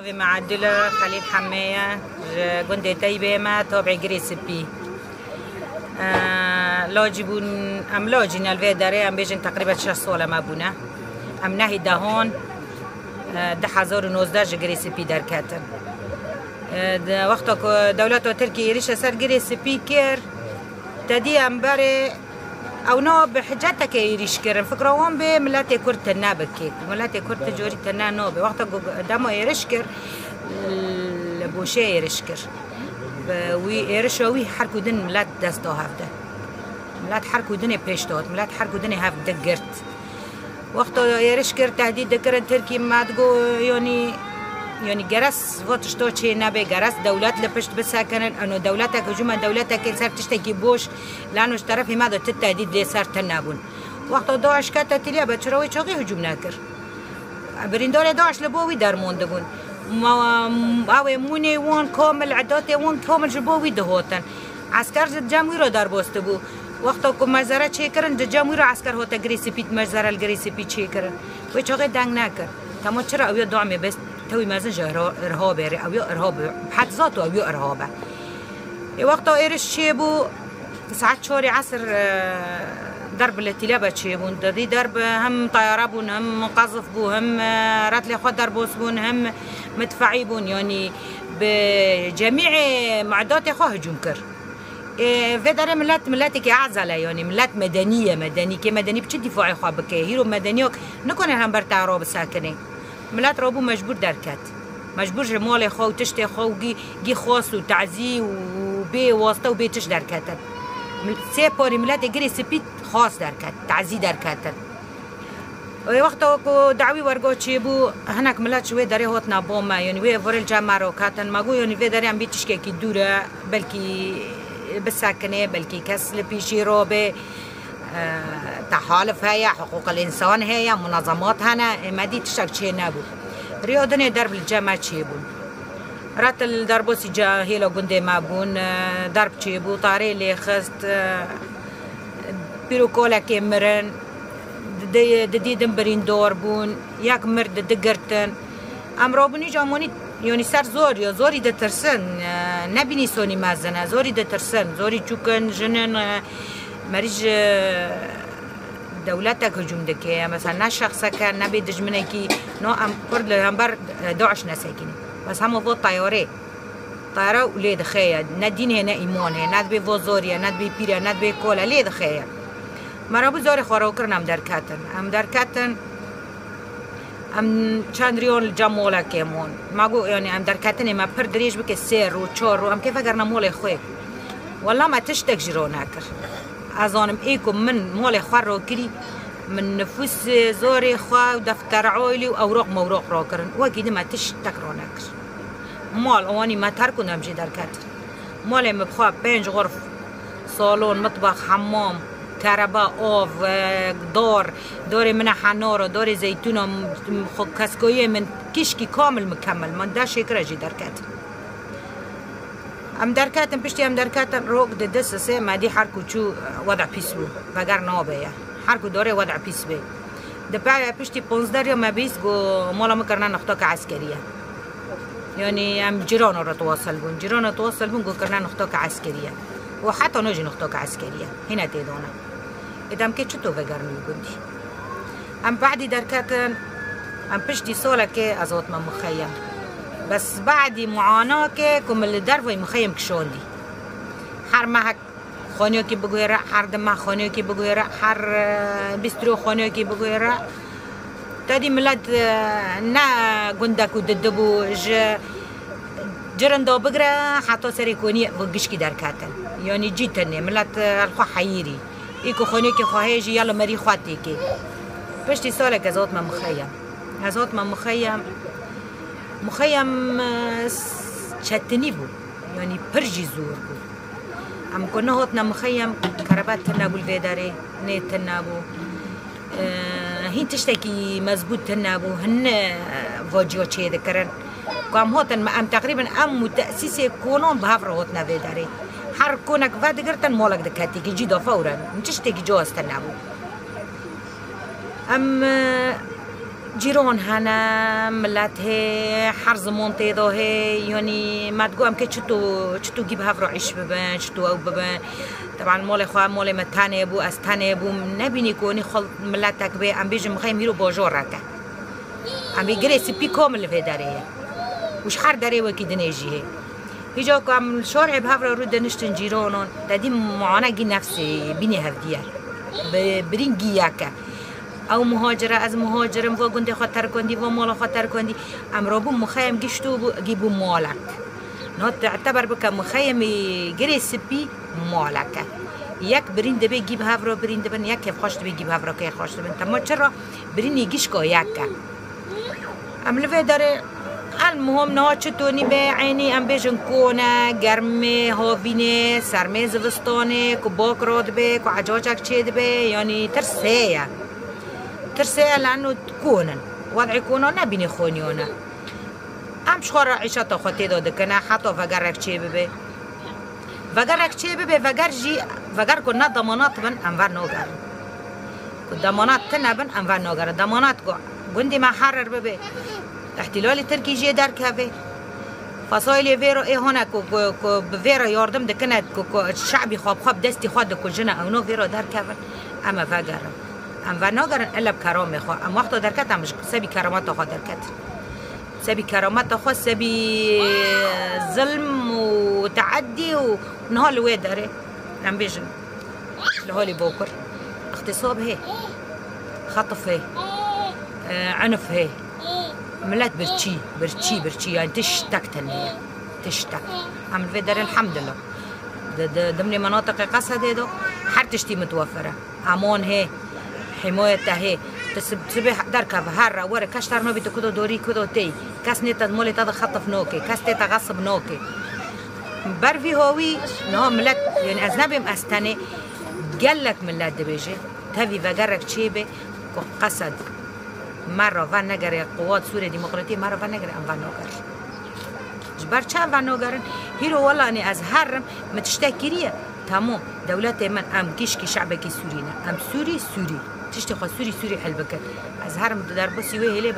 ناوي معدلة خليل حمية جندي تيبة ما تابع جريس بي لاجبون ام لاجين الفيداري ام بيجن تقريبا 6 سال ما بونا ام نهي دهون 2019 جريس بي دركاتن وقتا دولت تركي ريش سر جريس بي كير تدي ام بري او نو بحجتك يريش كرن فكره وهم بملاتي كرت النابك ملاتي كرت جوري تنا نوبه وقت دمو يرشكر البوشي يرشكر ويرشوي حركو دن ملات دستو هفده ملات حركو دن بيشتوت ملات حركو دن هف دقرت وقت يرشكر تهديد دكرن تركي ما تقو يعني جرس وتشتو شيء نبي جرس دولات لبشت بساكنن انه دولتك هجوم دولتك صار تشتكي بوش لانه اشترف ماذا التهديد اللي صار تنابون وقت داعش كانت تليا بتشروي شوقي هجوم ناكر بريندور داعش لبوي درمون دبون او موني وان كامل عداتي وان كامل جبوي دهوتن عسكر جمهوری رو در باست بو وقتا که مزاره چه کردن جمهوری عسکر هوتا گریسی پیت مزاره الگریسی پیت چه کردن و چاقه دنگ نکرد تمام چرا اویا دعمه بس توی مزنج ارهابه اویا ارهاب حد ذاته اویا ارهابه وقتا ایرش چه بو ساعت 4 عصر ضرب التلابة چه بون دادی ضرب هم طیاره بون هم قذف بو هم رتل خود دربوس بون هم مدفعی بون يعني بجميع معدات خو هجوم كر في دار ملات كي اعزله يعني ملات مدني كي مدني بچ دفاع خو بكي هيرو مدنيوك نكون هم برتا رو ساكنه ملات روبو مجبور دركات مجبور جمال خو تشتي خو جي خاص وتعزي وبي واسطه وبي تش دركات سي بوري ملات جري سبيت خاص دركات تعزي دركات وقتا دعوی ورگو چی بو هناك ملات شوي داره هاتنا بوما يعني وی ورل جمع رو کاتن مگو يعني وی داره هم بیتش که دوره بلکی بساکنه بلکی کس لپیشی رو به تحالف هيا حقوق الانسان هيا منظمات هنا ما دي تشك چه نبو رياضنه درب الجمع چی بو رات الدربوسی جاهيلو گنده ما بون درب چی بو طاري لي خست بيروكولا كمرن دديدن برين دور بون ياك مرد دقرتن ام رابوني جاموني يعني سر زوري دترسن نبيني سوني مازنه زوري دترسن زوري چوكن جنن مريج دولتك هجوم دكي مثلا شخصا كان نبي دجمنكي نو ام كرد لهمبر داعش نساكني بس هم فوت طياره ولاد خيا ندين هنا ايمان هنا ندبي فوزوريا ندبي بيرا ندبي كولا ليد خيا مرابو زور خورو کرن هم درکتن هم چند ریال جمولا کمون مگو یعنی هم درکتن ما پر دریج بک 3 رو 4 رو هم کیف اگر مول خوی والله ما تشتک جرو نکر ازانم ایکم من مول خور رو کری من نفوس زور خو دفتر عائلی و اوراق موراق را کرن و کیده ما تشتک رو نکر مال اوانی ما ترکنم جی درکتن مال مبخوا 5 غرف صالون مطبخ حمام كهرباء اوف دور من حنار دور زيتون كسكويه من كشكي كامل مكمل من دا شكرا جي دركات ام دركاتن بشتي ام دركاتن روك دسسه ما دي حركو چو وضع بيسو وگر نابه حركو دوره وضع بيس بي دبا بشتي 15 يوم ما بيس گو مولا مكرنا نختاك عسكريه يعني ام جيران رو تواصل بون گو كرنا نختاك عسكريه وحتى نجي نختاك عسكريه هنا تيدونا إذا مكيت شتو فجرني بندي أم بعدي دركاتن أم بشتي سولك أزوت من مخيم بس بعدي معاناة كم اللي درفي مخيم كشوندي حر معك خانيوكي بقويرة حر دمع خانيوكي بقويرة حر بسترو خانيوكي بقويرة تادي ملاد نا جندك وددبو جرندو بقرا حتى سريكوني وقشكي دركاتن يعني جيتني ملاد الخو حيري ایکو خونه که خواهیجی یالا مری خواهی که پشتی ساله که ازاد من مخیم چتنی بود یعنی پرجی زور بود ام کنه هاتنا مخیم کربت تنبول ویداره نه تنبو هین تشتکی مضبوط تنبو هن واجیو چه دکرن کام هاتن ام تقریبا ام تأسیس کنون به هفر هاتنا ویداره حر كونك فاد قرتن مولك دكاتي كي جيدو فورا نتشتكي جو استنابو ام جیران هنم ملت هر زمان تیدا یعنی مدگوام که چطور گیب هفرا عیش ببن چطور او ببن طبعا مال خواه مال متنه بو از تنه بو نبینی کنی خل ملت تکبه ام بیجم خواهیم هیرو باجار رکه ام بیگره سپی کامل فی داره وش هر داره وکی دنیجیه هیجا که ام شارع بهفرا رو دنشتن جیرانان دادی معانه گی نفسی بینی هفدیه برین گیاکه او مهاجره از مهاجرم و گنده خاطر کندی و مال خاطر کندی امرابو مخیم گشتو گیبو مالک نه تعتبر بکم مخیم گری سپی مالکه یک برین دبی گیب هفرا برین دبن یک کف خوش دبی گیب هفرا که خوش دبن تما چرا برین یگیش که یکه ام لفه داره المهم نه چطونی به عینی ام بیشن کنه گرمه هاوینه سرمه زوستانه که باک راد به که عجاجک چید به یعنی ترسه لانو تكونن وضعي كونو نبيني خونيونا ام شخور عيشتا خوتي داده کنه حتی وگرک چه ببه وگر جی وگر که نه دمانات بن انور نوگر که دمانات تنبن انور نوگر دمانات که گندی ما حرر ببه احتلال ترکی جی در که فصایل ویرو هونه که ویرو یاردم دکنه که شعبی خواب دستی خواد که جنه اونو ویرو در که اما وگرم ام و ناگرن الا بکرام خواه ام وقت درکت همش سبی کرامت خواه درکت سبی کرامت خواه سبی ظلم و تعدی و نهال وی داره ام بیشن لحالی بوکر اغتصاب هی خطف هی عنف هی ملت برچی يعني تشتك تنهي تشتك عمل في دار الحمد لله ضمن مناطق قصد هذا حرتشتي متوفرة امان هي حماية هي تسبح دركب هرة ورا كشتر نبي تكودو دوري كودو تي كاس نتا مولي تادا خطف نوكي كاس تتا غصب نوكي برفي هوي نها ملت يعني أذنبي مأستني قالك ملت دبيجي تهوي وقرك تشيبه قصد مرة و نگره قوات سوریه دموکراتی مرة و نگره ام و نگره جبر چند و نگرن هیرو والله انی از هرم متشتکریه تمام دولت من ام کشکی شعبکی سورینه ام سوری تشتی خوا سوری حل بکن از هرم در بسی وی هلی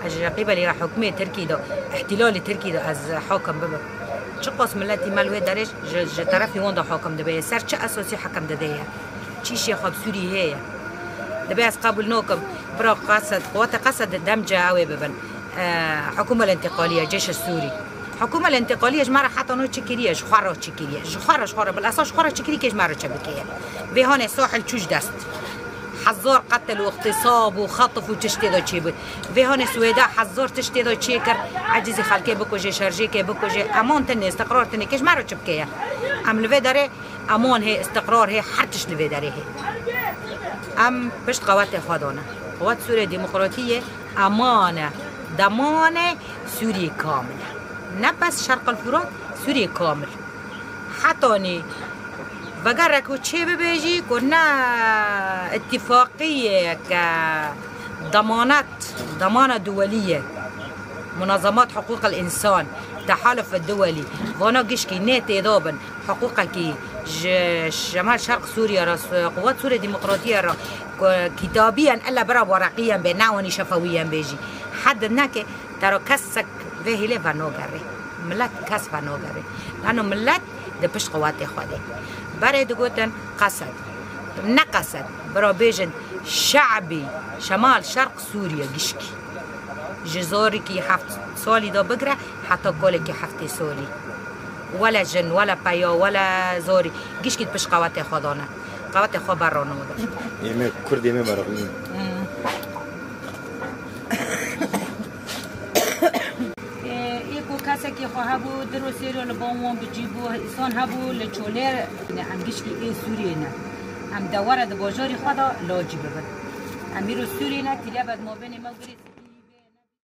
از رقیبه لیا حکمه ترکی دا احتلال ترکی دا از حاکم ببه چه قاس ملتی ملوه درش طرفی وان دا حاکم دبه سر چه اساسی حکم دده چیشی خواب سوری هیه دبي از قبل نوكم برا قصد قوات قصد دمج قوي ببن حكومة الانتقالية الجيش السوري حكومة الانتقالية جمارة حتى نو تشكيرية جخارة تشكيرية جخارة بالأساس جخارة تشكيرية جمارة تشبكية في هون ساحل تشوج دست حزار قتل واغتصاب وخطف وتشتي ذا تشيب في هون سويدا حزار تشتي ذا تشيكر عجزي خلكي بكوجي شرجيكي بكوجي أمان تني استقرار تني كيش مارة تشبكية أم لفيداري أمان هي استقرار هي حتش لفيداري هي ام پشت قوات خودانه قوات سوریه دموکراتیه امانه دمانه سوریه کامله نه بس شرق الفرات سوریه کامل حتی نی وگر که چه ببیجی که نه اتفاقیه که ضمان دولیه منظمات حقوق الانسان تحالف الدولي وانا قشكي نيت يضابن حقوقك شمال شرق سوريا راس قوات سوريا ديمقراطية را كتابيا الا برا ورقيا بناوني شفويا بيجي حد ناك ترى كسك فيه لي فانوغري ملت كس فانوغري لانه ملت دبش قوات خودي برا دغوتن قصد نقصد برا بيجن شعبي شمال شرق سوريا قشكي جزاري كي حفت سالي دا بقرا حتى كولي كي حفتي سالي ولا جن ولا بيا ولا زوري جيش كي تبش قواتي خدانا قواتي خو برانا مدر يمي كرد يمي مرغمين يكو كاسا كي خو هبو دروسيرو لبوم بجيبو انسان هبو لچولير ام جيش كي اي سورينا ام دوره د بوجاري خدا لاجي ببر اميرو سورينا تلابد ما بين مغرب